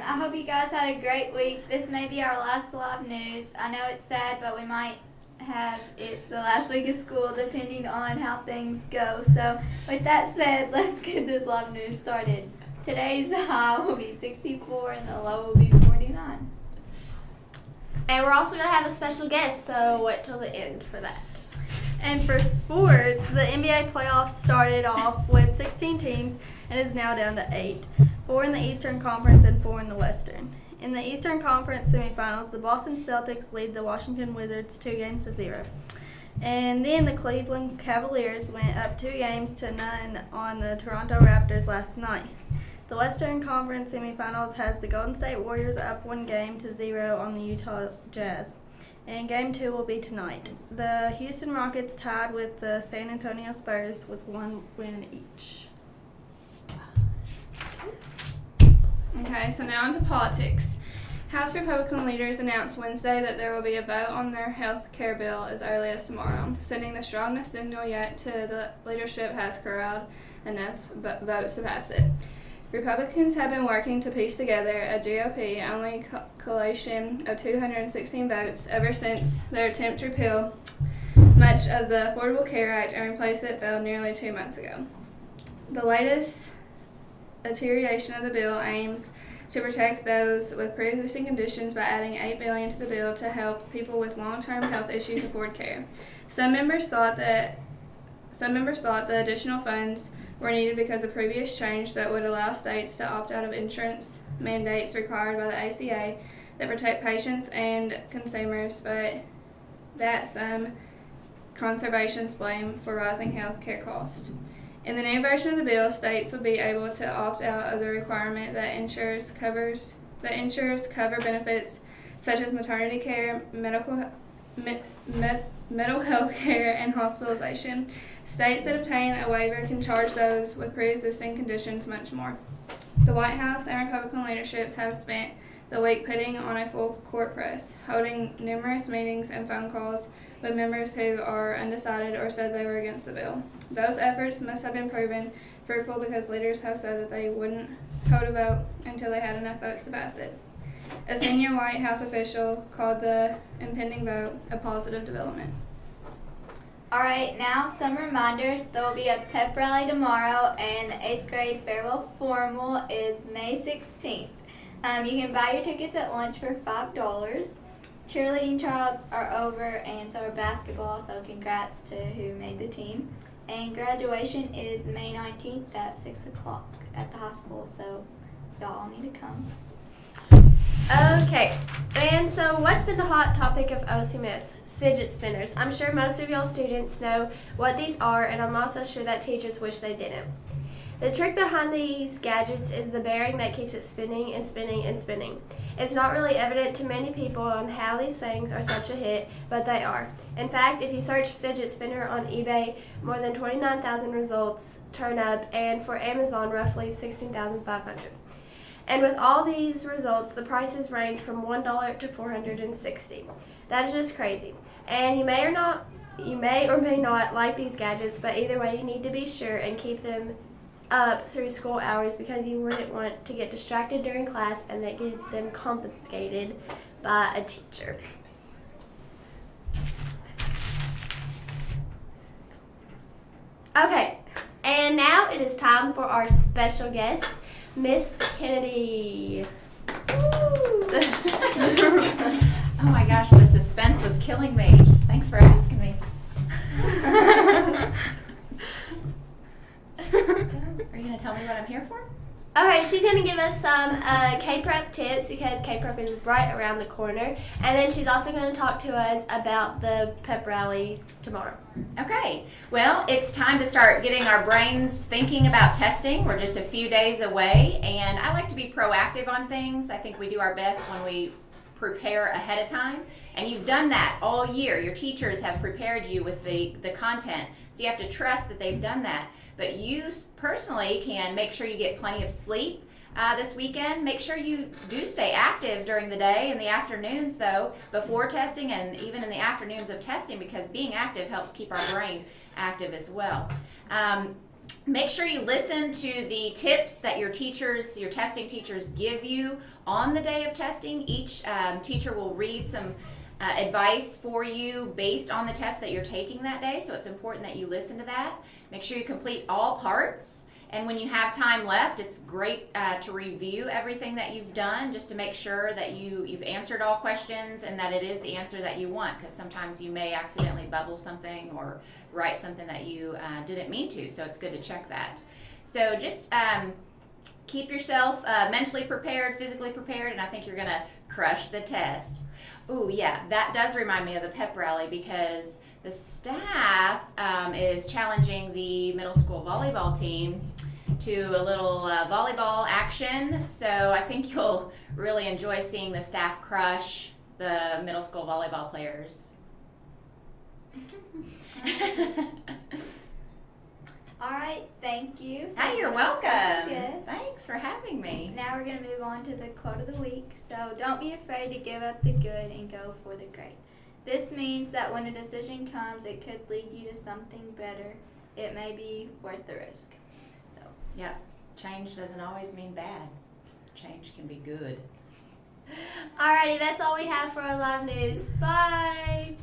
I hope you guys had a great week. This may be our last live news. I know it's sad, but we might have it the last week of school depending on how things go. So with that said, let's get this live news started. Today's high will be 64 and the low will be 49. And we're also going to have a special guest, so wait till the end for that. And for sports, the NBA playoffs started off with 16 teams and is now down to 8. 4 in the Eastern Conference and 4 in the Western. In the Eastern Conference semifinals, the Boston Celtics lead the Washington Wizards 2-0. And then the Cleveland Cavaliers went up 2-0 on the Toronto Raptors last night. The Western Conference semifinals has the Golden State Warriors up 1-0 on the Utah Jazz. And Game 2 will be tonight. The Houston Rockets tied with the San Antonio Spurs with 1 win each. Okay, so now into politics. House Republican leaders announced Wednesday that there will be a vote on their health care bill as early as tomorrow, sending the strongest signal yet to the leadership has corralled enough votes to pass it. Republicans have been working to piece together a GOP-only coalition of 216 votes ever since their attempt to repeal much of the Affordable Care Act and replace it failed nearly 2 months ago. The latest iteration of the bill aims to protect those with pre-existing conditions by adding $8 billion to the bill to help people with long-term health issues afford care. Some members thought the additional funds were needed because of previous change that would allow states to opt out of insurance mandates required by the ACA that protect patients and consumers, but that some conservationists blame for rising health care costs. In the new version of the bill, states would be able to opt out of the requirement that insurers cover benefits such as maternity care, mental health care, and hospitalization. States that obtain a waiver can charge those with pre-existing conditions much more. The White House and Republican leaderships have spent the week putting on a full court press, holding numerous meetings and phone calls with members who are undecided or said they were against the bill. Those efforts must have been proven fruitful because leaders have said that they wouldn't hold a vote until they had enough votes to pass it. A senior White House official called the impending vote a positive development. Alright, now some reminders. There will be a pep rally tomorrow and the 8th grade farewell formal is May 16th. You can buy your tickets at lunch for $5. Cheerleading tryouts are over and so are basketball, so congrats to who made the team. And graduation is May 19th at 6 o'clock at the high school, so y'all all need to come. Okay, and so what's been the hot topic of OCMS? Fidget spinners. I'm sure most of y'all students know what these are, and I'm also sure that teachers wish they didn't. The trick behind these gadgets is the bearing that keeps it spinning and spinning and spinning. It's not really evident to many people on how these things are such a hit, but they are. In fact, if you search fidget spinner on eBay, more than 29,000 results turn up, and for Amazon, roughly 16,500. And with all these results, the prices range from $1 to $460. That is just crazy. And you may or may not like these gadgets, but either way, you need to be sure and keep them up through school hours because you wouldn't want to get distracted during class and then get them confiscated by a teacher. Okay, and now it is time for our special guest, Miss Kennedy. Oh my gosh, the suspense was killing me. Thanks for asking me. Are you going to tell me what I'm here for? Okay, she's going to give us some K-Prep tips because K-Prep is right around the corner. And then she's also going to talk to us about the pep rally tomorrow. Okay, well, it's time to start getting our brains thinking about testing. We're just a few days away, and I like to be proactive on things. I think we do our best when we prepare ahead of time, and you've done that all year. Your teachers have prepared you with the content, so you have to trust that they've done that. But you personally can make sure you get plenty of sleep this weekend. Make sure you do stay active during the day. In the afternoons, though, before testing and even in the afternoons of testing, because being active helps keep our brain active as well. make sure you listen to the tips that your teachers, your testing teachers give you on the day of testing. Each teacher will read some advice for you based on the test that you're taking that day, so it's important that you listen to that. Make sure you complete all parts, and when you have time left, it's great to review everything that you've done just to make sure that you've answered all questions and that it is the answer that you want, because sometimes you may accidentally bubble something or write something that you didn't mean to, so it's good to check that. So just keep yourself mentally prepared, physically prepared, and I think you're going to crush the test. Ooh, yeah, that does remind me of the pep rally, because the staff is challenging the middle school volleyball team to a little volleyball action. So I think you'll really enjoy seeing the staff crush the middle school volleyball players. All right, thank you. Hi, you're for welcome. Yes. Thanks for having me. Now we're going to move on to the quote of the week. So don't be afraid to give up the good and go for the great. This means that when a decision comes, it could lead you to something better. It may be worth the risk. So. Yep, change doesn't always mean bad. Change can be good. Alrighty, that's all we have for our live news. Bye.